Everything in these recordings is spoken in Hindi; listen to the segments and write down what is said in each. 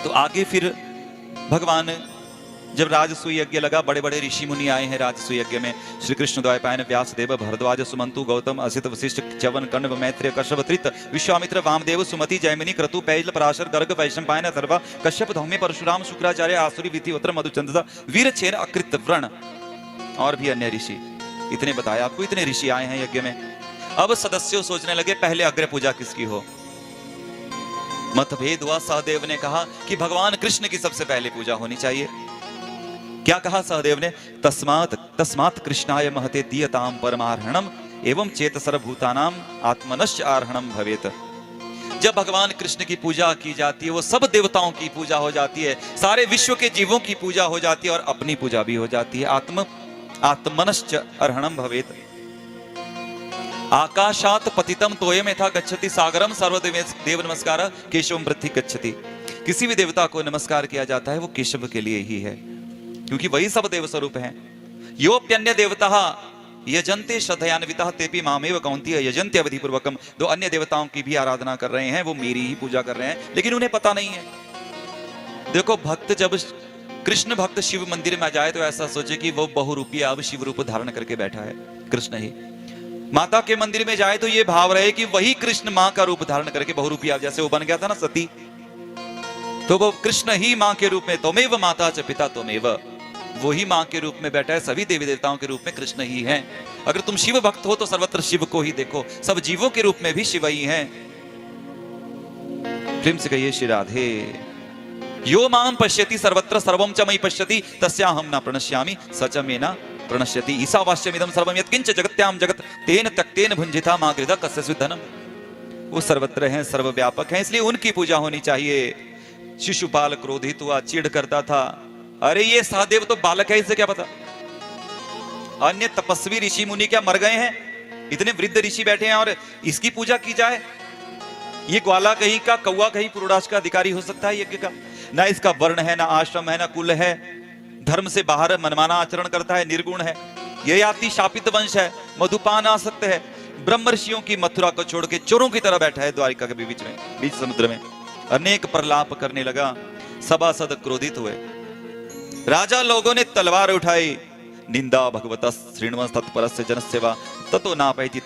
तो आगे फिर भगवान जब राजसूय यज्ञ लगा, बड़े बड़े ऋषि मुनि आए हैं राजसूय यज्ञ में। श्री कृष्ण द्वैपायन व्यास देव भरद्वाज सुमंतु गौतम असित वशिष्ठ च्यवन कण्व मैत्रेय कश्यप त्रित विश्वामित्र वामदेव सुमति जैमिनी क्रतु पैल पराशर गर्ग वैशंपायन अथर्व कश्यप धौम्य परशुराम शुक्राचार्य आसुरी विधिवत्र मधुचंद्र वीरचेन अकृत व्रण और भी अन्य ऋषि। इतने बताया आपको, इतने ऋषि आए हैं यज्ञ में। अब सदस्यों सोचने लगे पहले अग्र पूजा किसकी हो। मतभेद हुआ। सहदेव ने कहा कि भगवान कृष्ण की सबसे पहले पूजा होनी चाहिए। क्या कहा सहदेव ने? तस्मात् कृष्णाय महते दीयताम परमार्हणम एवं चेत सर्वभूतानाम आत्मनश्च आर्हणम भवेत। जब भगवान कृष्ण की पूजा की जाती है, वो सब देवताओं की पूजा हो जाती है, सारे विश्व के जीवों की पूजा हो जाती है और अपनी पूजा भी हो जाती है। आत्मनश्च अर्हणम भवेत। आकाशात पतितम तोयम यथा गच्छति सागरम सर्वदेव नमस्कार केशवम वृद्धि गच्छति। किसी भी देवता को नमस्कार किया जाता है वो केशव के लिए ही है, क्योंकि वही सब देव स्वरूप हैं। योप्यन्य देवता यजन्ते श्रद्धयान्वितः तेपि मामेव कौन्तेय यजन्ते अवधि पूर्वकम। दो अन्य देवताओं की भी आराधना कर रहे हैं, वो मेरी ही पूजा कर रहे हैं, लेकिन उन्हें पता नहीं है। देखो, भक्त जब कृष्ण भक्त शिव मंदिर में जाए तो ऐसा सोचे कि वो बहुरूपी अब शिव रूप धारण करके बैठा है, कृष्ण ही। माता के मंदिर में जाए तो ये भाव रहे कि वही कृष्ण मां का रूप धारण करके बहुरूपी, अब जैसे वो बन गया था ना सती, तो वो कृष्ण ही मां के रूप में, त्वमेव माता च पिता त्वमेव, वो ही मां के रूप में बैठा है। सभी देवी देवताओं के रूप में कृष्ण ही हैं। अगर तुम शिव भक्त हो तो सर्वत्र शिव को ही देखो, सब जीवों के रूप में भी शिव ही हैं। प्रेम से कहिए श्री राधे। यो मां पश्यति सर्वत्र सर्वं च मयि पश्यति तस्याहं न प्रणश्यामि स च मे न प्रणश्यति। ईशावास्यमिदं सर्वं यत्किंच जगत्याम जगत तेन त्यक्तेन भुंजिता मा गृधा कस्य स्विद्धनम। वो सर्वत्र हैं, सर्वव्यापक हैं, इसलिए उनकी पूजा होनी चाहिए। शिशुपाल क्रोधित हुआ, चिढ़ करता था, अरे ये सहदेव तो बालक है, इसे क्या पता। अन्य तपस्वी ऋषि मुनि क्या मर गए हैं? इतने वृद्ध ऋषि बैठे हैं और इसकी पूजा की जाए? ये ग्वाला कहीं का, कौवा कहीं पुरोडाश का अधिकारी हो सकता है यज्ञ का? ना इसका वर्ण है, ना आश्रम है, ना कुल है, धर्म से बाहर मनमाना आचरण करता है, निर्गुण है। यह आती शापित वंश है, मधुपान आसक्त है, ब्रह्म ऋषियों की मथुरा को छोड़ के चोरों की तरह बैठा है द्वारिका के बीच में, बीच समुद्र में। अनेक प्रलाप करने लगा, सभासद क्रोधित हुए। राजा लोगों ने तलवार उठाई, निंदा भगवत श्रृण्वन् तत्परस्य जनस्य वा ततो नापैति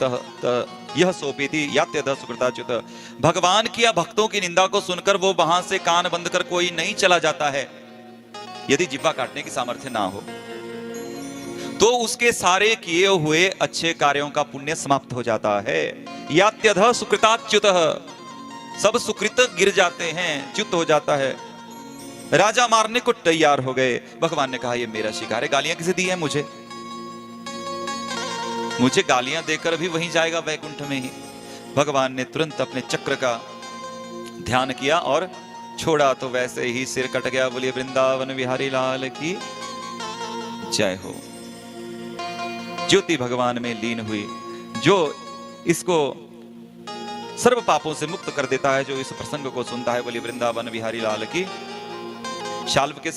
यह सोपेति यात्यध सुकृताच्युत। भगवान की या भक्तों की निंदा को सुनकर वो वहां से कान बंद कर कोई नहीं चला जाता है, यदि जिह्वा काटने की सामर्थ्य ना हो तो उसके सारे किए हुए अच्छे कार्यों का पुण्य समाप्त हो जाता है। यात्यध सुकृताच्युत, सब सुकृत गिर जाते हैं, च्युत हो जाता है। राजा मारने को तैयार हो गए। भगवान ने कहा ये मेरा शिकार है। गालियां किसे दी है? मुझे गालियां देकर भी वहीं जाएगा वैकुंठ में ही। भगवान ने तुरंत अपने चक्र का ध्यान किया और छोड़ा तो वैसे ही सिर कट गया। बोलिए वृंदावन बिहारी लाल की जय हो। ज्योति भगवान में लीन हुई, जो इसको सर्व पापों से मुक्त कर देता है, जो इस प्रसंग को सुनता है। बोलिए वृंदावन बिहारी लाल की। शाल्व के साथ